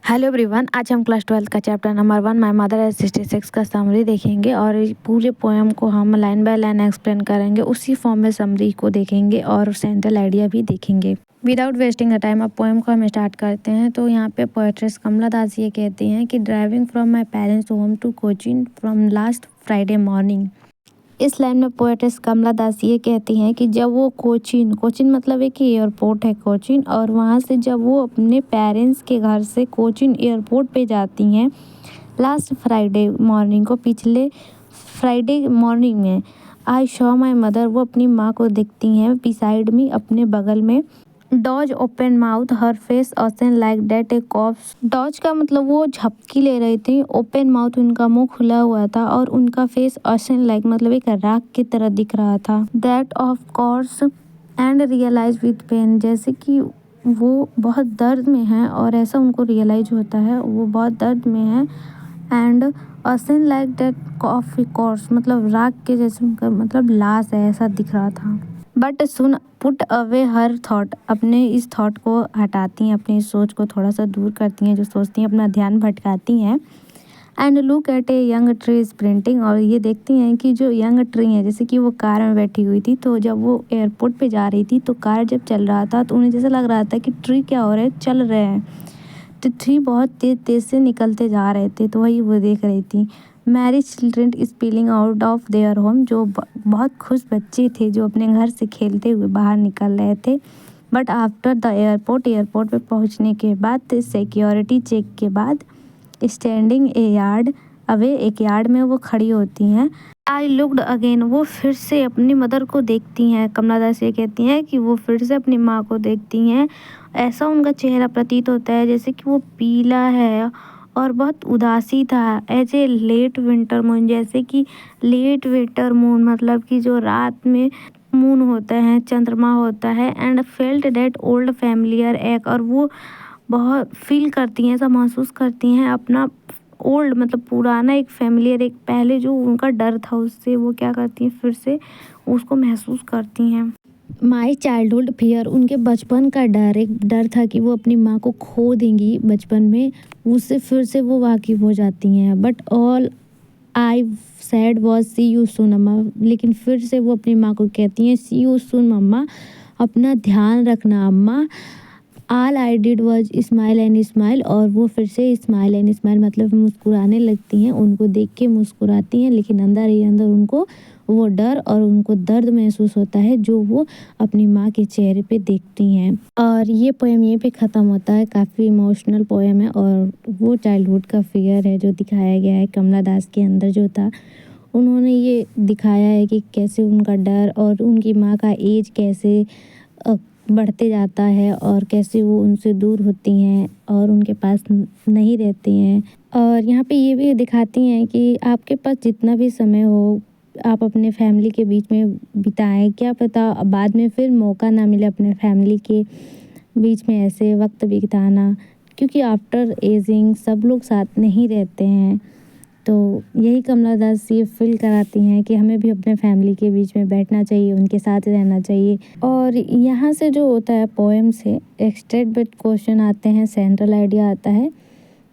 Hello everyone, आज हम class 12 का chapter number 1 my mother at 66 का समरी देखेंगे और पूरे पोएम को हम लाइन बाय लाइन एक्सप्लेन करेंगे। उसी फॉर्म में समरी को देखेंगे और सेंट्रल आइडिया भी देखेंगे। विदाउट वेस्टिंग द टाइम अब पोएम को हम स्टार्ट करते हैं। तो यहाँ पे पोएट्रेस कमला दास ये कहती हैं कि driving from my parents home to Cochin from last Friday morning. इस लाइन में पोएट्रेस कमला दास ये कहती हैं कि जब वो कोचीन मतलब एक एयरपोर्ट है कोचीन, और वहाँ से जब वो अपने पेरेंट्स के घर से कोचीन एयरपोर्ट पे जाती हैं लास्ट फ्राइडे मॉर्निंग को, पिछले फ्राइडे मॉर्निंग में, आई शॉ माई मदर, वो अपनी माँ को देखती हैं बिसाइड मी, अपने बगल में। डॉज ओपन माउथ हर फेस असन लाइक डेट ए कॉप्स। डॉज का मतलब वो झपकी ले रही थी, ओपन माउथ उनका मुंह खुला हुआ था और उनका फेस असन लाइक मतलब एक राख की तरह दिख रहा था। That of course and realise with pain, जैसे कि वो बहुत दर्द में है और ऐसा उनको रियलाइज होता है वो बहुत दर्द में है। एंड असन लाइक डेट ऑफ कोर्स मतलब राख के जैसे उनका मतलब लाश है, ऐसा दिख रहा था। But soon put away her thought, अपने इस थॉट को हटाती हैं, अपनी इस सोच को थोड़ा सा दूर करती हैं, जो सोचती हैं अपना ध्यान भटकाती हैं। And look at a young tree sprinting, और ये देखती हैं कि जो यंग ट्री है, जैसे कि वो कार में बैठी हुई थी, तो जब वो एयरपोर्ट पे जा रही थी तो कार जब चल रहा था तो उन्हें जैसा लग रहा था कि ट्री क्या हो रहा है, चल रहे हैं, तो ट्री बहुत तेज तेज से निकलते जा रहे थे, तो वही वो देख रही थी। Marriage children spilling out of their home, जो बहुत खुश बच्चे थे जो अपने घर से खेलते हुए बाहर निकल रहे थे। बट आफ्टर द एयरपोर्ट पे पहुंचने के बाद, सिक्योरिटी चेक के बाद, स्टैंडिंग ए यार्ड अवे, एक यार्ड में वो खड़ी होती हैं। आई लुक्ड अगेन, वो फिर से अपनी मदर को देखती हैं। कमला दास ये कहती हैं कि वो फिर से अपनी माँ को देखती हैं। ऐसा उनका चेहरा प्रतीत होता है जैसे कि वो पीला है और बहुत उदासी था। As a late winter moon, जैसे कि लेट विंटर मून मतलब कि जो रात में मून होता है, चंद्रमा होता है। And felt that old familiar ache, और वो बहुत फील करती हैं, ऐसा महसूस करती हैं अपना ओल्ड मतलब पुराना एक फैमिलियर, एक पहले जो उनका डर था उससे वो क्या करती हैं, फिर से उसको महसूस करती हैं। माई चाइल्डहुड फियर, उनके बचपन का डर, एक डर था कि वो अपनी माँ को खो देंगी बचपन में, उससे फिर से वो वाकिफ हो जाती हैं। But all I said was see you soon Amma, लेकिन फिर से वो अपनी माँ को कहती हैं सी यू सून मम्मा, अपना ध्यान रखना अम्मा। All I did was smile and smile, और वो फिर से स्माइल एंड स्माइल मतलब मुस्कुराने लगती हैं, उनको देख के मुस्कुराती हैं, लेकिन अंदर ही अंदर उनको वो डर और उनको दर्द महसूस होता है जो वो अपनी माँ के चेहरे पे देखती हैं। और ये पोएम यहीं पे ख़त्म होता है। काफ़ी इमोशनल पोएम है और वो चाइल्डहुड का फिगर है जो दिखाया गया है कमला दास के अंदर जो था। उन्होंने ये दिखाया है कि कैसे उनका डर और उनकी माँ का एज कैसे बढ़ते जाता है और कैसे वो उनसे दूर होती हैं और उनके पास नहीं रहती हैं। और यहाँ पे ये भी दिखाती हैं कि आपके पास जितना भी समय हो आप अपने फैमिली के बीच में बिताएं, क्या पता बाद में फिर मौका ना मिले अपने फैमिली के बीच में ऐसे वक्त बिताना, क्योंकि आफ्टर एजिंग सब लोग साथ नहीं रहते हैं। तो यही कमला दास ये फील कराती हैं कि हमें भी अपने फैमिली के बीच में बैठना चाहिए, उनके साथ रहना चाहिए। और यहाँ से जो होता है पोएम से एक्सटेड बेस्ड क्वेश्चन आते हैं, सेंट्रल आइडिया आता है।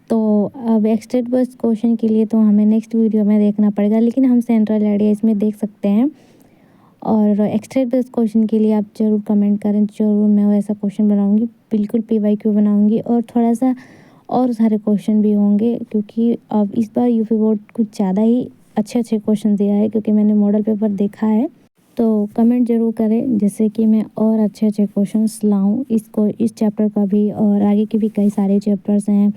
तो अब एक्सटेड बेस्ड क्वेश्चन के लिए तो हमें नेक्स्ट वीडियो में देखना पड़ेगा, लेकिन हम सेंट्रल आइडिया इसमें देख सकते हैं। और एक्सटेड बेस्ड क्वेश्चन के लिए आप ज़रूर कमेंट करें, ज़रूर मैं वैसा क्वेश्चन बनाऊँगी, बिल्कुल PYQ बनाऊँगी। और थोड़ा सा और सारे क्वेश्चन भी होंगे, क्योंकि अब इस बार यूपी बोर्ड कुछ ज़्यादा ही अच्छे अच्छे क्वेश्चन दिया है, क्योंकि मैंने मॉडल पेपर देखा है। तो कमेंट ज़रूर करें जिससे कि मैं और अच्छे अच्छे क्वेश्चंस लाऊं इस चैप्टर का भी, और आगे के भी कई सारे चैप्टर्स हैं।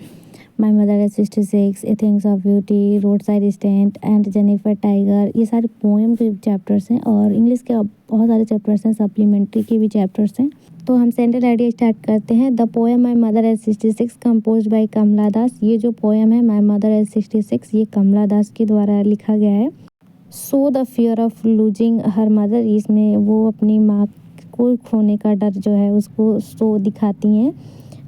My mother at 66, a things of beauty, roadside stand and Jennifer tiger, ये सारे पोएम के चैप्टर्स हैं। और इंग्लिश के बहुत सारे चैप्टर्स हैं, सप्लीमेंट्री के भी चैप्टर्स हैं। तो हम सेंट्रल आइडिया स्टार्ट करते हैं। The poem my mother at 66 composed by Kamala Das. ये जो पोएम है माय मदर एज 66 ये कमला दास के द्वारा लिखा गया है। So the fear of losing her mother, इसमें वो अपनी माँ को खोने का डर जो है उसको सो दिखाती हैं।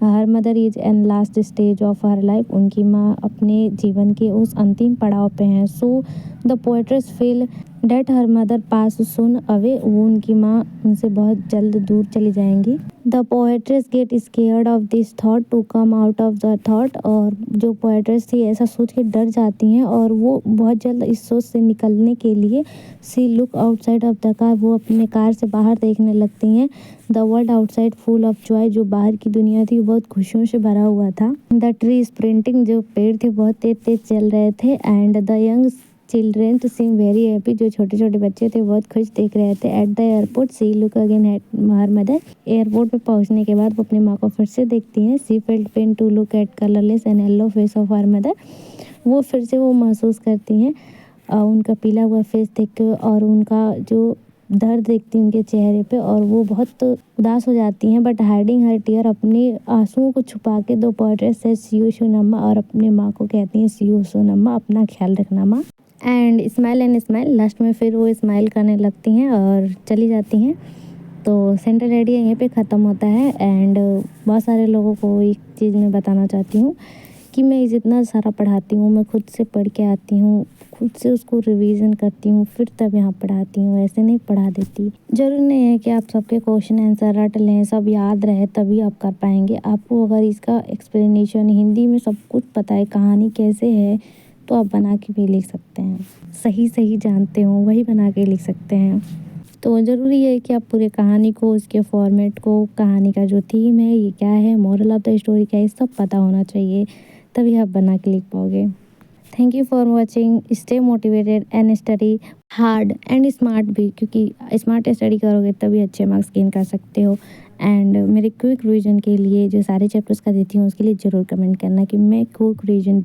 Her mother is an last stage of her life, उनकी माँ अपने जीवन के उस अंतिम पड़ाव पे हैं। So the poetess feel that her mother pass soon away, वो उनकी माँ उनसे बहुत जल्द दूर चली जाएंगी। The poetess get scared of this thought to come out of the thought, और जो पोएट्रेस थी ऐसा सोच के डर जाती हैं और वो बहुत जल्द इस सोच से निकलने के लिए she look outside of the car, वो अपने कार से बाहर देखने लगती हैं। The world outside full of joy, जो बाहर की दुनिया थी वो बहुत खुशियों से भरा हुआ था। द ट्री स्प्रिंटिंग, जो पेड़ थे बहुत तेज तेज चल रहे थे। And the young children to seem very happy, जो छोटे छोटे बच्चे थे बहुत खुश दिख रहे थे। At the airport she look again at her mother, airport पे पहुंचने के बाद वो अपनी माँ को फिर से देखती हैं। She felt pain to look at colourless and yellow face of her mother, वो फिर से वो महसूस करती हैं उनका पीला हुआ फेस देख के और उनका जो दर्द देखती हैं उनके चेहरे पे, और वो बहुत उदास हो जाती हैं। बट हाइडिंग हर टीयर, अपने आंसुओं को छुपा के दो पोएट्रेस से सी यू सोनम्मा, और अपने माँ को कहती हैं सी यू सोनम्मा, अपना ख्याल रखना माँ। And smile and smile, last में फिर वो स्माइल करने लगती हैं और चली जाती हैं। तो सेंट्रल आइडिया यहीं पे ख़त्म होता है। एंड बहुत सारे लोगों को एक चीज़ मैं बताना चाहती हूँ कि मैं जितना सारा पढ़ाती हूँ मैं खुद से पढ़ के आती हूँ, खुद से उसको रिवीजन करती हूँ, फिर तब यहाँ पढ़ाती हूँ, ऐसे नहीं पढ़ा देती। ज़रूरी नहीं है कि आप सबके क्वेश्चन आंसर रट लें, सब याद रहे तभी आप कर पाएंगे। आपको अगर इसका एक्सप्लेनेशन हिंदी में सब कुछ पता है, कहानी कैसे है, तो आप बना के भी लिख सकते हैं। सही सही जानते हो वही बना के लिख सकते हैं। तो ज़रूरी है कि आप पूरे कहानी को, उसके फॉर्मेट को, कहानी का जो थीम है ये क्या है, मोरल ऑफ द स्टोरी क्या है, सब पता होना चाहिए, तभी आप बना के लिख पाओगे। Thank you for watching. Stay motivated and study hard and smart भी, क्योंकि स्मार्ट स्टडी करोगे तभी अच्छे मार्क्स गेन कर सकते हो। एंड मेरे क्विक रिवीजन के लिए जो सारे चैप्टर्स का देती हूँ उसके लिए ज़रूर कमेंट करना कि मैं क्विक रिवीजन